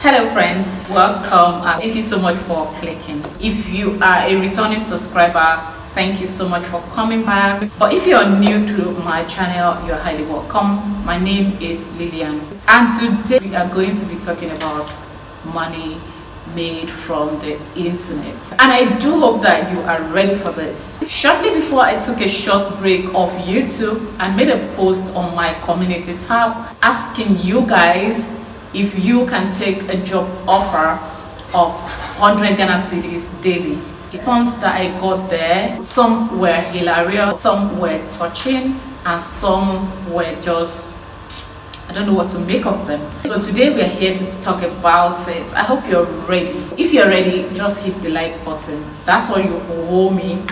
Hello friends, welcome and thank you so much for clicking. If you are a returning subscriber, thank you so much for coming back. But if you're new to my channel, you're highly welcome. My name is Lillian and today we are going to be talking about money made from the internet, and I do hope that you are ready for this. Shortly before I took a short break off YouTube and made a post on my community tab asking you guys if you can take a job offer of 100 Ghana cedis daily. The response that I got there, some were hilarious, some were touching, and some were just, I don't know what to make of them. So today we are here to talk about it. I hope you're ready. If you're ready, just hit the like button. That's what you owe me.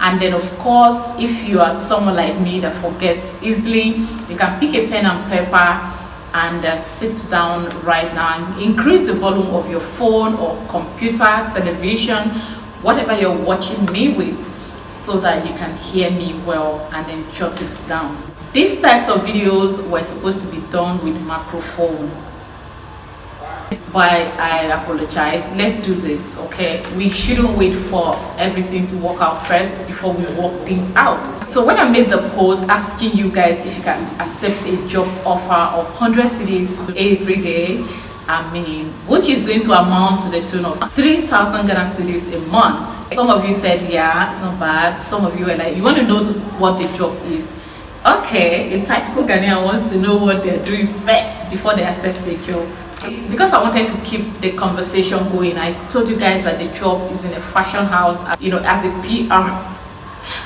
And then of course, if you are someone like me that forgets easily, you can pick a pen and paper and sit down right now and increase the volume of your phone or computer, television, whatever you're watching me with, so that you can hear me well and then jot it down. These types of videos were supposed to be done with microphone, but I apologize. Let's do this, okay? We shouldn't wait for everything to work out first before we work things out. So when I made the post asking you guys if you can accept a job offer of 100 cedis every day, which is going to amount to the tune of 3,000 Ghana cedis a month. Some of you said, yeah, it's not bad. Some of you are like, you want to know what the job is. Okay, a typical Ghanaian wants to know what they're doing first before they accept the job. Because I wanted to keep the conversation going, I told you guys that the job is in a fashion house, as a PR,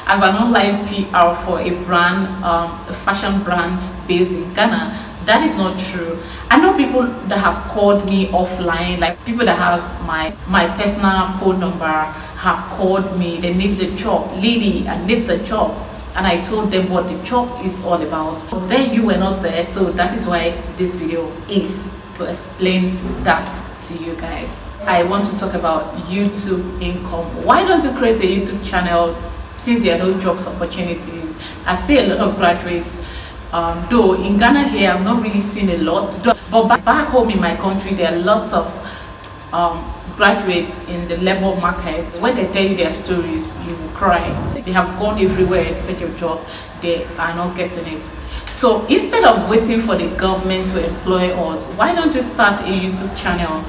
as an online PR for a brand, a fashion brand based in Ghana. That is not true. I know people that have called me offline, like people that has my personal phone number have called me. They need the job. Lily, I need the job. And I told them what the job is all about. But then you were not there, so that is why this video is to explain that to you guys. I want to talk about YouTube income. Why don't you create a YouTube channel since there are no jobs opportunities? I see a lot of graduates, though in Ghana here I'm not really seeing a lot, but back home in my country there are lots of graduates in the labor market. When they tell you their stories, you will cry. They have gone everywhere in search of job, they are not getting it. So instead of waiting for the government to employ us, why don't you start a YouTube channel?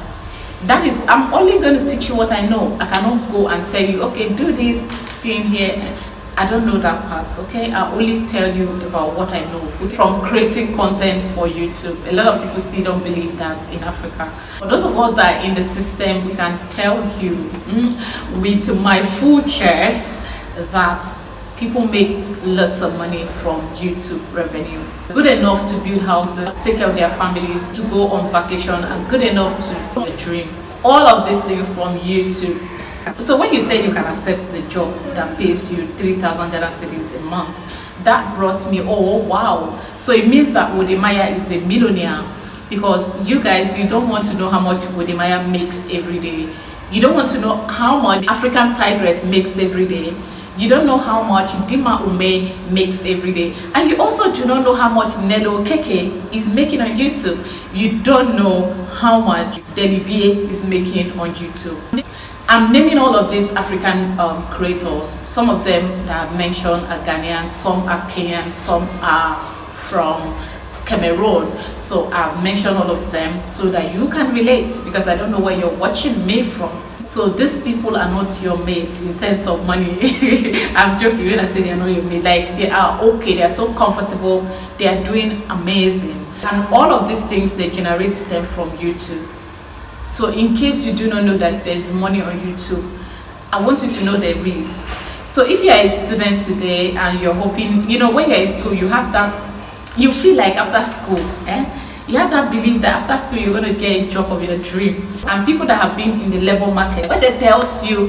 That is, I'm only going to teach you what I know. I cannot go and tell you, okay, do this thing here. I don't know that part, okay? I only tell you about what I know from creating content for YouTube. A lot of people still don't believe that in Africa. For those of us that are in the system, we can tell you with my full chest that people make lots of money from YouTube revenue. Good enough to build houses, take care of their families, to go on vacation, and good enough to a dream. All of these things from YouTube. So when you say you can accept the job that pays you 3,000 Ghana cedis a month, that brought me, oh wow. So it means that Wodemaya is a millionaire, because you guys, you don't want to know how much Wodemaya makes every day. You don't want to know how much African Tigress makes every day. You don't know how much Dima Ume makes every day. And you also do not know how much Nelo Keke is making on YouTube. You don't know how much Delibie is making on YouTube. I'm naming all of these African creators. Some of them that I've mentioned are Ghanaian, some are Kenyan, some are from Cameroon. So I've mentioned all of them so that you can relate, because I don't know where you're watching me from. So these people are not your mates in terms of money. I'm joking when I say they are not your mates. Like, they are okay, they are so comfortable, they are doing amazing. And all of these things, they generate them from YouTube. So in case you do not know that there's money on YouTube, I want you to know there is. So if you are a student today and you're hoping, when you're in school, you have that, you feel like after school, you have that belief that after school you're going to get a job of your dream. And people that have been in the labor market, when they tells you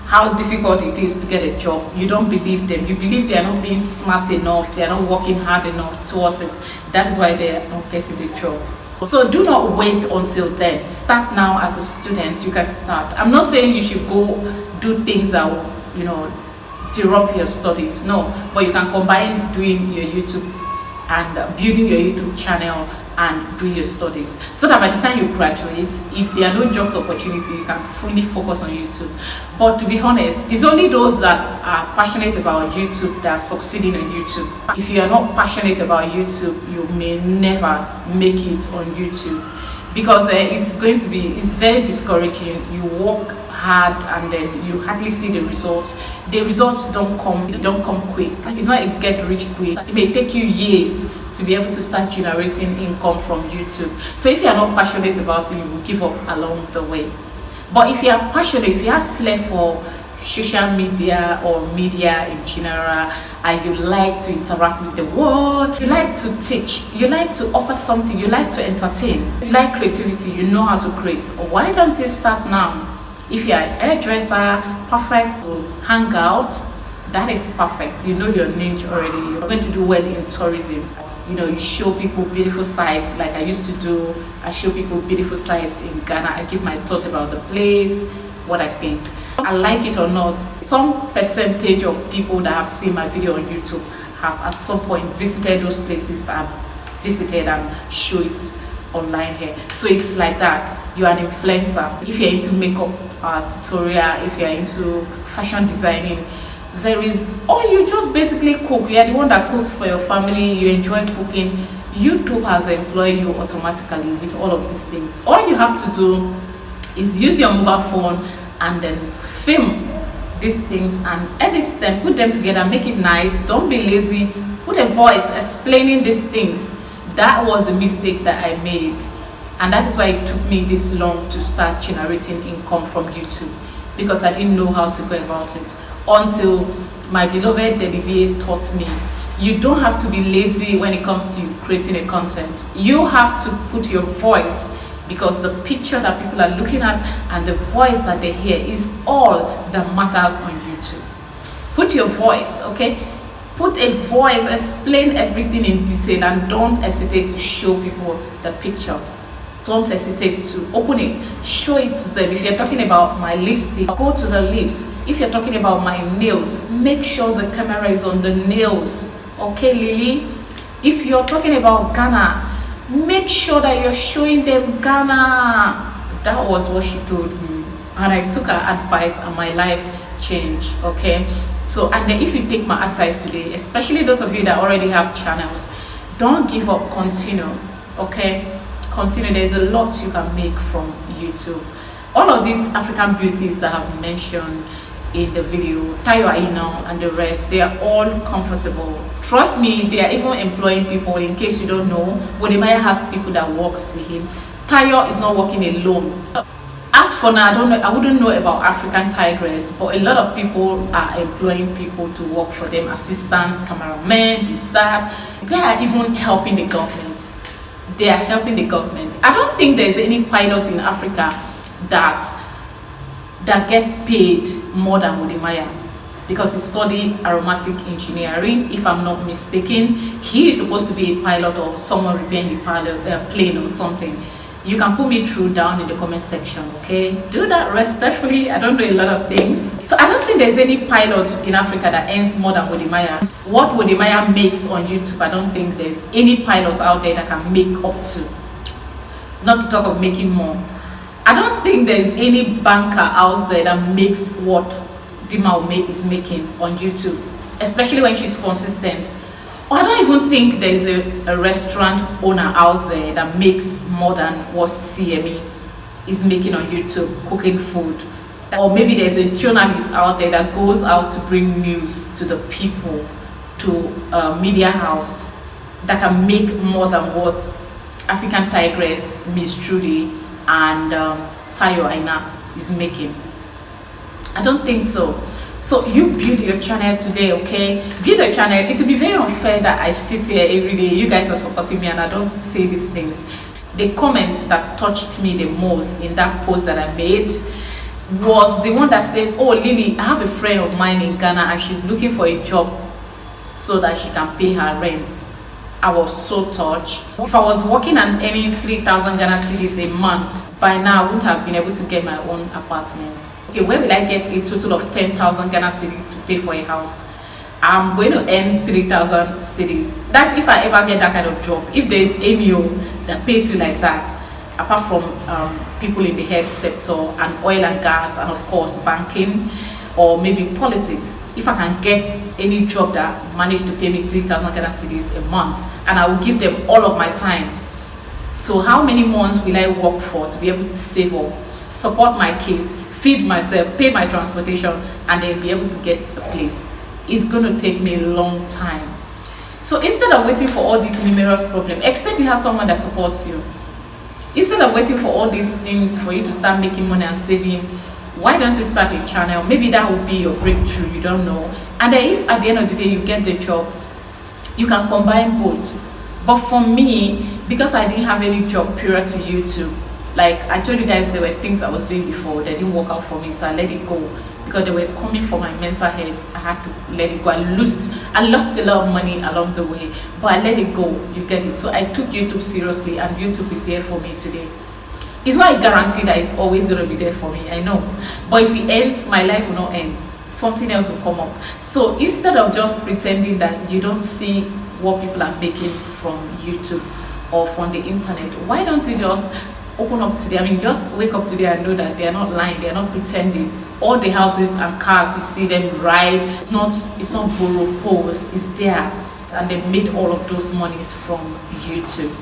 how difficult it is to get a job, you don't believe them. You believe they are not being smart enough, they are not working hard enough towards it. That is why they are not getting the job. So do not wait until then. Start now as a student. You can start. I'm not saying you should go do things that will, interrupt your studies. No, but you can combine doing your YouTube and building your YouTube channel and do your studies, so that by the time you graduate, if there are no job opportunity, you can fully focus on YouTube. But to be honest, it's only those that are passionate about YouTube that are succeeding on YouTube. If you are not passionate about YouTube, you may never make it on YouTube, because it's very discouraging. You work hard and then you hardly see the results. The results don't come quick. It's not a get rich quick. It may take you years to be able to start generating income from YouTube. So if you are not passionate about it, you will give up along the way. But if you are passionate, if you have flair for social media or media in general, and you like to interact with the world, you like to teach, you like to offer something, you like to entertain, you like creativity, you know how to create, why don't you start now? If you are a hairdresser, perfect to hang out, that is perfect. You know your niche already. You're going to do well in tourism. You know, you show people beautiful sites like I used to do. I show people beautiful sites in Ghana. I give my thought about the place, what I think. I like it or not, some percentage of people that have seen my video on YouTube have at some point visited those places that I've visited and show it online here. So it's like that. You are an influencer. If you're into makeup tutorial, if you're into fashion designing, or you just basically cook. You are the one that cooks for your family, you enjoy cooking. YouTube has employed you automatically with all of these things. All you have to do is use your mobile phone and then film these things and edit them, put them together, make it nice. Don't be lazy. Put a voice explaining these things. That was the mistake that I made, and that is why it took me this long to start generating income from YouTube, because I didn't know how to go about it until my beloved Delivier taught me. You don't have to be lazy when it comes to creating a content. You have to put your voice, because the picture that people are looking at and the voice that they hear is all that matters on YouTube. Put your voice, okay? Put a voice, explain everything in detail, and don't hesitate to show people the picture. Don't hesitate to open it, show it to them. If you're talking about my lipstick, go to the lips. If you're talking about my nails, make sure the camera is on the nails. Okay, Lily? If you're talking about Ghana, make sure that you're showing them Ghana. That was what she told me, and I took her advice and my life changed. Okay, so and then if you take my advice today, especially those of you that already have channels, don't give up, continue. Okay, continue. There's a lot you can make from YouTube. All of these African beauties that I have mentioned in the video, Tayo Aina and the rest, they are all comfortable. Trust me, they are even employing people. In case you don't know, Wodemaya has people that works with him. Tayo is not working alone. As for now, I wouldn't know about African Tigress, but a lot of people are employing people to work for them, assistants, cameramen, this, that. They are even helping the government. They are helping the government. I don't think there's any pilot in Africa that gets paid more than Wodemaya, because he studied aeronautic engineering, if I'm not mistaken. He is supposed to be a pilot or someone repairing the plane or something. You can put me through down in the comment section, okay? Do that respectfully. I don't know a lot of things. So I don't think there's any pilot in Africa that earns more than Wodemaya. What Wodemaya makes on YouTube, I don't think there's any pilot out there that can make up to. Not to talk of making more. I don't think there's any banker out there that makes what Dima is making on YouTube, especially when she's consistent. Or I don't even think there's a restaurant owner out there that makes more than what CME is making on YouTube, cooking food. Or maybe there's a journalist out there that goes out to bring news to the people, to a media house, that can make more than what African Tigress, Miss Trudy, and Tayo Aina is making. I don't think so. So you build your channel today, okay? Build your channel. It will be very unfair that I sit here every day. You guys are supporting me and I don't say these things. The comments that touched me the most in that post that I made was the one that says, oh Lily, I have a friend of mine in Ghana and she's looking for a job so that she can pay her rent. I was so touched. If I was working and earning 3,000 Ghana cedis a month, by now I wouldn't have been able to get my own apartment. Okay, where will I get a total of 10,000 Ghana cedis to pay for a house? I'm going to earn 3,000 cities. That's if I ever get that kind of job. If there's any that pays you like that, apart from people in the health sector and oil and gas, and of course banking, or maybe politics. If I can get any job that managed to pay me 3,000 Ghana cedis a month, and I will give them all of my time. So how many months will I work for to be able to save up, support my kids, feed myself, pay my transportation, and then be able to get a place? It's going to take me a long time. So instead of waiting for all these numerous problems, except you have someone that supports you, instead of waiting for all these things for you to start making money and saving, why don't you start a channel? Maybe that will be your breakthrough, you don't know. And then if at the end of the day you get the job, you can combine both. But for me, because I didn't have any job prior to YouTube, like I told you guys, there were things I was doing before that didn't work out for me, so I let it go because they were coming for my mental health. I had to let it go. I lost a lot of money along the way, but I let it go. You get it? So I took YouTube seriously, and YouTube is here for me today. It's not a guarantee that it's always going to be there for me, I know. But if it ends, my life will not end. Something else will come up. So instead of just pretending that you don't see what people are making from YouTube or from the internet, why don't you just open up today? I mean, just wake up today and know that they are not lying, they are not pretending. All the houses and cars you see them ride, it's not borrowed post, it's theirs, and they made all of those monies from YouTube.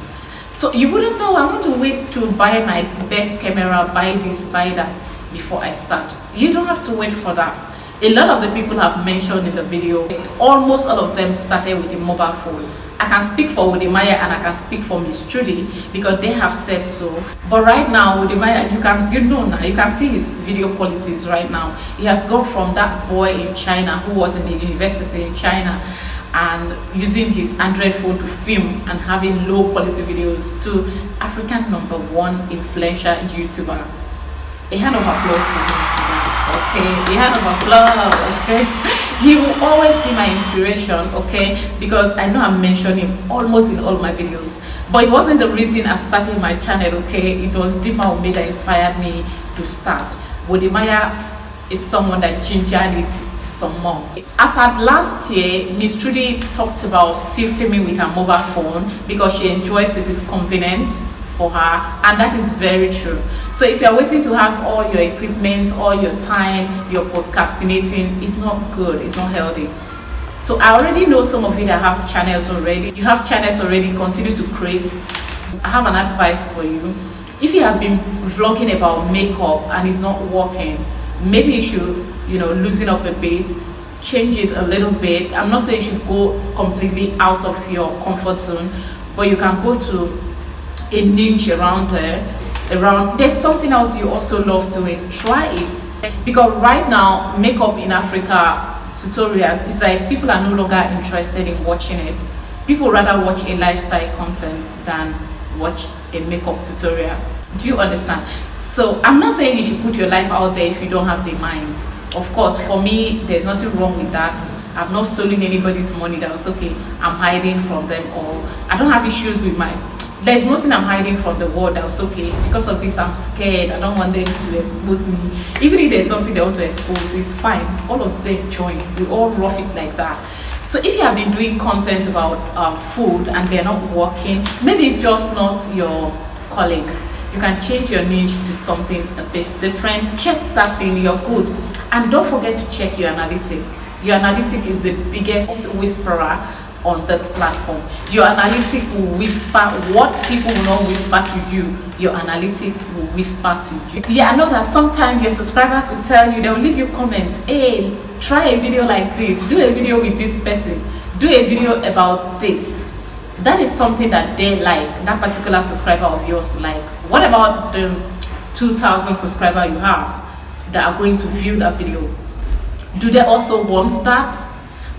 So you wouldn't say, oh, I want to wait to buy my best camera, buy this, buy that before I start. You don't have to wait for that. A lot of the people have mentioned in the video, almost all of them started with a mobile phone. I can speak for Wodemaya and I can speak for Miss Trudy because they have said so. But right now, Wodemaya, you can see his video qualities right now. He has gone from that boy in China who was in the university in China and using his Android phone to film and having low quality videos to African #1 influential YouTuber. A hand of applause to him for that, okay? A hand of applause, okay? He will always be my inspiration, okay? Because I know I mention him almost in all my videos. But it wasn't the reason I started my channel, okay? It was Dima Ome that inspired me to start. Wodemaya is someone that gingered it some more. At last year, Miss Trudy talked about still filming with her mobile phone because she enjoys it, it's convenient for her, and that is very true. So if you're waiting to have all your equipment, all your time, you're procrastinating, it's not good, it's not healthy. So I already know some of you that have channels already. You have channels already, continue to create. I have an advice for you. If you have been vlogging about makeup and it's not working, maybe you should, loosen up a bit, change it a little bit. I'm not saying you should go completely out of your comfort zone, but you can go to a niche around there's something else you also love doing. Try it, because right now makeup in Africa tutorials is like people are no longer interested in watching it. People rather watch a lifestyle content than watch a makeup tutorial. Do you understand? So I'm not saying you should put your life out there if you don't have the mind. Of course, for me, there's nothing wrong with that. I've not stolen anybody's money. That was okay. I'm hiding from them, or I don't have issues with there's nothing I'm hiding from the world. That was okay. Because of this, I'm scared. I don't want them to expose me. Even if there's something they want to expose, it's fine. All of them join. We all rough it like that. So if you have been doing content about food and they're not working, maybe it's just not your calling. You can change your niche to something a bit different. Check that thing, you're good. And don't forget to check your analytic. Your analytic is the biggest whisperer on this platform. Your analytic will whisper what people will not whisper to you. Your analytic will whisper to you. Yeah, I know that sometimes your subscribers will tell you, they will leave you comments, hey, try a video like this, do a video with this person, do a video about this. That is something that they like, that particular subscriber of yours like. What about the 2,000 subscribers you have that are going to view that video? Do they also want that?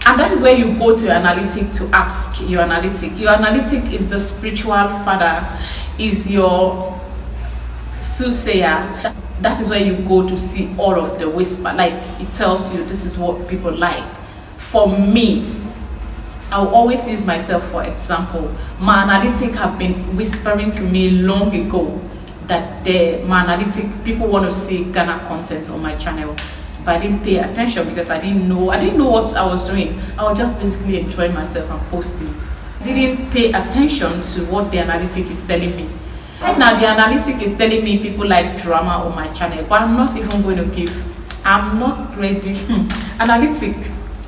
And that is where you go to your analytic to ask your analytic. Your analytic is the spiritual father, is your soothsayer. That is where you go to see all of the whisper. Like, it tells you this is what people like. For me, I will always use myself for example. My analytic have been whispering to me long ago that my analytic people want to see Ghana content on my channel. but I didn't pay attention because I didn't know what I was doing. I was just basically enjoying myself and posting. I didn't pay attention to what the analytic is telling me. Right now, the analytic is telling me people like drama on my channel, but I'm not even going to give. I'm not ready. Analytic,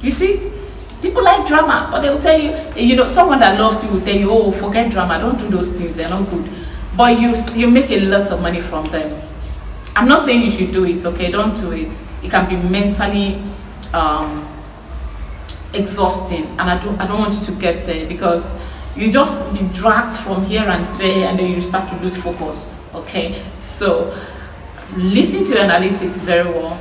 you see, people like drama, but they'll tell you, someone that loves you will tell you, oh, forget drama, don't do those things, they're not good. But you make a lot of money from them. I'm not saying you should do it, okay? Don't do it. It can be mentally exhausting, and I don't want you to get there, because you just be dragged from here and there, and then you start to lose focus. Okay, so listen to your analytic very well,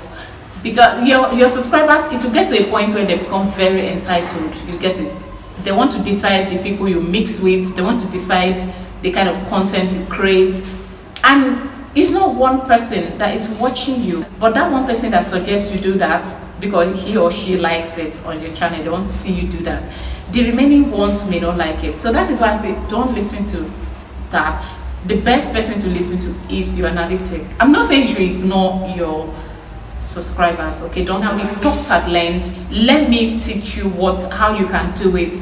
because your subscribers, it will get to a point where they become very entitled. You get it? They want to decide the people you mix with, they want to decide the kind of content you create, and it's not one person that is watching you, but that one person that suggests you do that because he or she likes it on your channel. They want to see you do that. The remaining ones may not like it. So that is why I say don't listen to that. The best person to listen to is your analytic. I'm not saying you ignore your subscribers, okay? Don't. Now we've talked at length. Let me teach you how you can do it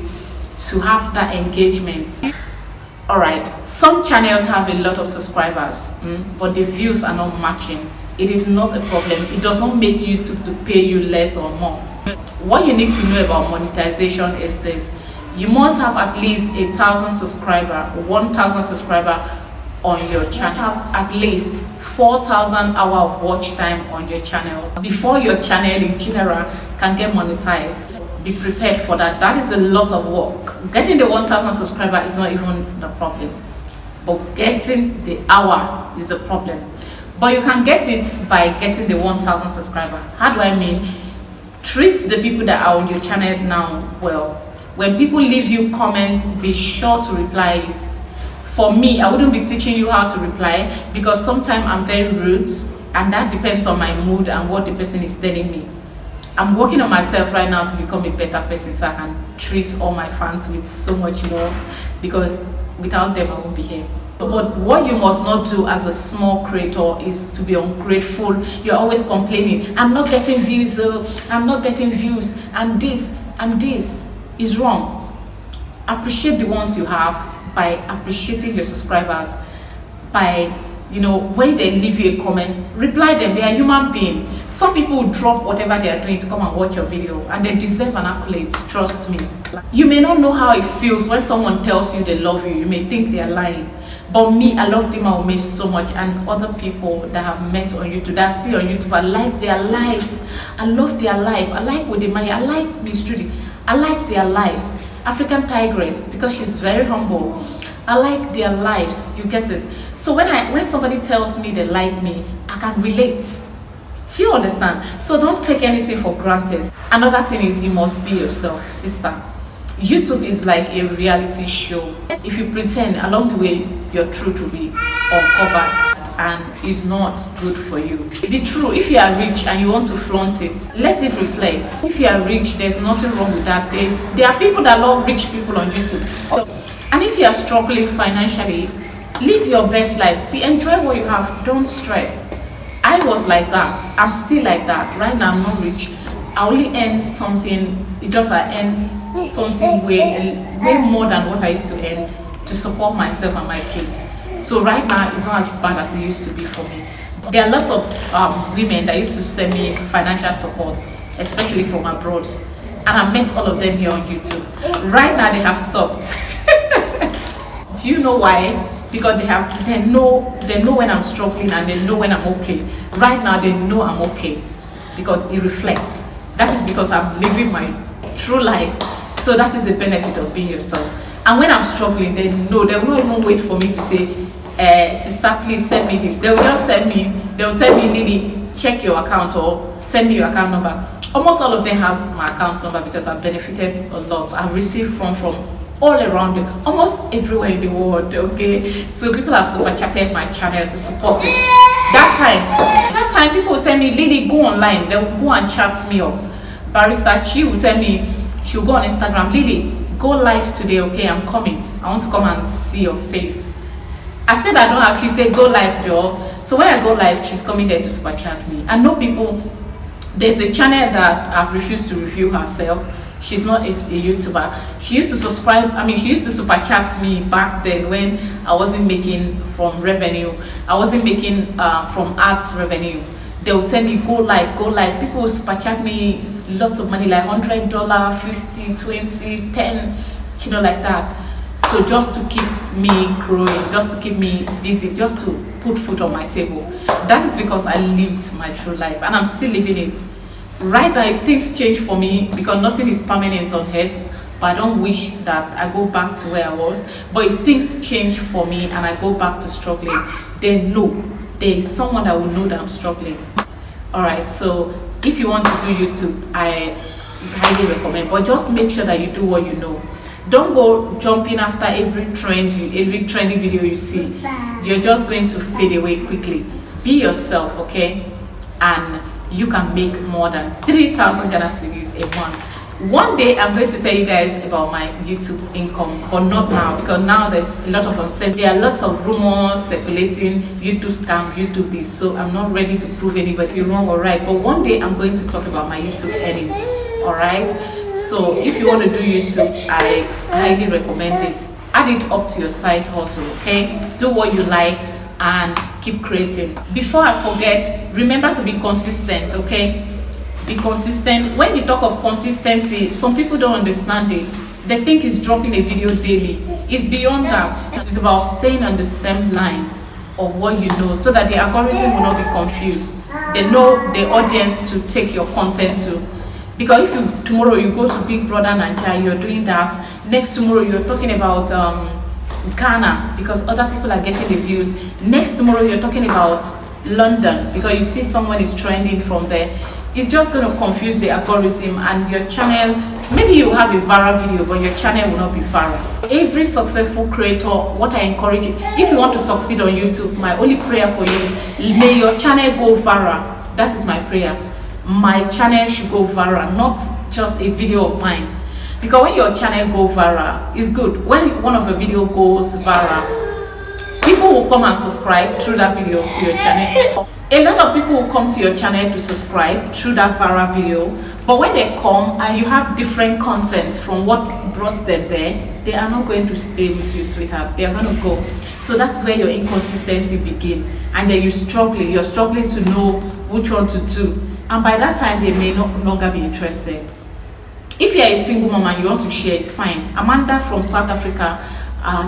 to have that engagement. All right, some channels have a lot of subscribers, but the views are not matching. It is not a problem. It does not make YouTube to pay you less or more. What you need to know about monetization is this: you must have at least 1,000 subscribers, 1,000 subscribers on your channel. You must have at least 4,000 hours of watch time on your channel before your channel in general can get monetized. Be prepared for that. That is a lot of work. Getting the 1,000 subscribers is not even the problem, but getting the hour is the problem. But you can get it by getting the 1,000 subscribers. How do I mean? Treat the people that are on your channel now well. When people leave you comments, be sure to reply it. For me, I wouldn't be teaching you how to reply, because sometimes I'm very rude, and that depends on my mood and what the person is telling me. I'm working on myself right now to become a better person, so I can treat all my fans with so much love, because without them I won't be here. But what you must not do as a small creator is to be ungrateful. You're always complaining, I'm not getting views, I'm not getting views, and this is wrong. Appreciate the ones you have by appreciating your subscribers, by when they leave you a comment, reply them. They are human beings. Some people will drop whatever they are doing to come and watch your video, and they deserve an accolade, trust me. You may not know how it feels when someone tells you they love you. You may think they are lying, but me, I love Dima Umesh so much, and other people that have met on YouTube, that I see on YouTube, I like their lives. I love their life. I like Wodemaya, I like Miss Judy, I like their lives. African Tigress, because she's very humble. I like their lives, you get it? So when somebody tells me they like me, I can relate. Do you understand? So don't take anything for granted. Another thing is, you must be yourself, sister. YouTube is like a reality show. If you pretend, along the way, your truth will be uncovered, and it's not good for you. Be true. If you are rich and you want to flaunt it, let it reflect. If you are rich, there's nothing wrong with that. There are people that love rich people on YouTube. And if you are struggling financially, live your best life. Enjoy what you have. Don't stress. I was like that. I'm still like that. Right now, I'm not rich. I only earn something. It's just I earn something way more than what I used to earn to support myself and my kids. So right now, it's not as bad as it used to be for me. There are lots of women that used to send me financial support, especially from abroad. And I met all of them here on YouTube. Right now, they have stopped. Do you know why? Because they know when I'm struggling, and they know when I'm okay. Right now they know I'm okay because it reflects. That is because I'm living my true life. So that is the benefit of being yourself. And when I'm struggling, they know. They will not even wait for me to say, sister, please send me this. They will just send me. They will tell me, Lily, check your account or send me your account number. Almost all of them has my account number because I've benefited a lot. I've received from all around it, almost everywhere in the world, okay? So people have super chatted my channel to support it. That time people will tell me, Lily, go online. They'll go and chat me up. Barrister Chi will tell me, she'll go on Instagram, Lily, go live today, okay? I'm coming. I want to come and see your face. I said I don't have, she said go live, Joe. So when I go live, she's coming there to super chat me. I know people There's a channel that I've refused to review herself. She's not a YouTuber. She used to subscribe, she used to super chat me back then when I wasn't making from revenue. I wasn't making from ads revenue. They will tell me, go live, go live. People will super chat me lots of money, like $100, 50, 20, 10, like that. So just to keep me growing, just to keep me busy, just to put food on my table. That is because I lived my true life and I'm still living it. Right now, if things change for me, because nothing is permanent on earth, but I don't wish that I go back to where I was. But if things change for me and I go back to struggling, then no, there is someone that will know that I'm struggling. Alright, so if you want to do YouTube, I highly recommend, but just make sure that you do what you know. Don't go jumping after every trendy video you see. You're just going to fade away quickly. Be yourself, okay? And you can make more than 3,000 Ghana cedis a month. One day I'm going to tell you guys about my YouTube income, but not now, because now there's a lot of uncertainty. There are lots of rumors circulating, YouTube scam, YouTube this, so I'm not ready to prove anybody wrong or right. But one day I'm going to talk about my YouTube earnings. All right, so if you want to do YouTube, I highly recommend it. Add it up to your side hustle, okay? Do what you like and keep creating. Before I forget, remember to be consistent, okay? Be consistent. When you talk of consistency, some people don't understand it. They think it's dropping a video daily. It's beyond that. It's about staying on the same line of what you know, so that the algorithm will not be confused. They know the audience to take your content to. Because if tomorrow you go to Big Brother Nigeria, you're doing that. Next tomorrow you're talking about Ghana, because other people are getting the views. Next tomorrow you're talking about London, because you see someone is trending from there. It's just going to confuse the algorithm, and your channel, maybe you have a viral video, but your channel will not be viral. Every successful creator, what I encourage you, if you want to succeed on YouTube, my only prayer for you is, may your channel go viral. That is my prayer. My channel should go viral, not just a video of mine. Because when your channel go viral, it's good. When one of your video goes viral, people will come and subscribe through that video to your channel. A lot of people will come to your channel to subscribe through that viral video, but when they come and you have different content from what brought them there, they are not going to stay with you, sweetheart. They are going to go. So that's where your inconsistency begins, and then you're struggling to know which one to do, and by that time they may no longer be interested. If you are a single mom and you want to share, it's fine. Amanda from South Africa,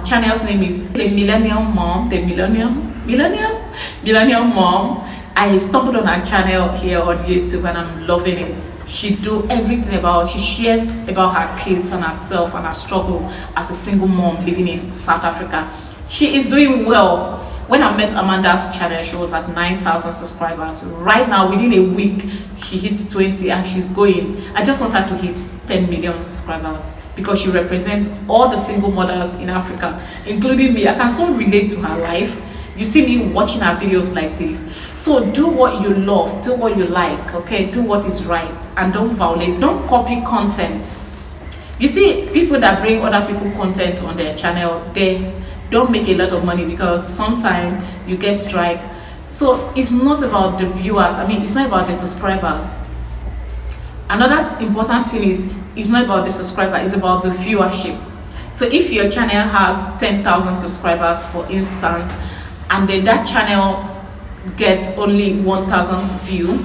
channel's name is The Millennium Mom. The Millennium Mom. I stumbled on her channel here on YouTube and I'm loving it. She do everything she shares about her kids and herself and her struggle as a single mom living in South Africa. She is doing well. When I met Amanda's channel, she was at 9,000 subscribers. Right now, within a week, she hits 20 and she's going. I just want her to hit 10 million subscribers, because she represents all the single mothers in Africa, including me. I can so relate to her life. You see me watching her videos like this. So do what you love, do what you like, okay? Do what is right, and don't violate, don't copy content. You see, people that bring other people's content on their channel, they don't make a lot of money, because sometimes you get strike. So it's not about the viewers, it's not about the subscribers. Another important thing is, it's not about the subscriber, it's about the viewership. So if your channel has 10,000 subscribers, for instance, and then that channel gets only 1,000 views,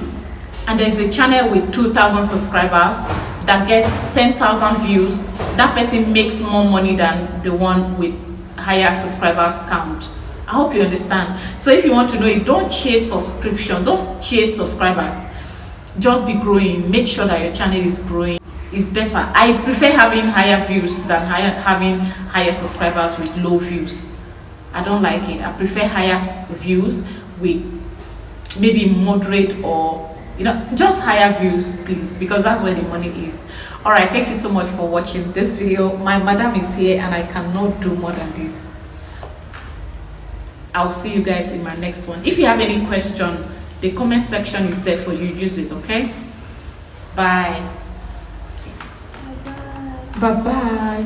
and there's a channel with 2,000 subscribers that gets 10,000 views, that person makes more money than the one with higher subscribers count. I hope you understand. So if you want to know it, don't chase subscription, don't chase subscribers. Just be growing. Make sure that your channel is growing. It's better. I prefer having higher views than having higher subscribers with low views. I don't like it. I prefer higher views with maybe moderate, or just higher views, please, because that's where the money is. All right, thank you so much for watching this video. My madam is here and I cannot do more than this. I'll see you guys in my next one. If you have any question, the comment section is there for you. Use it, okay? Bye. Bye bye.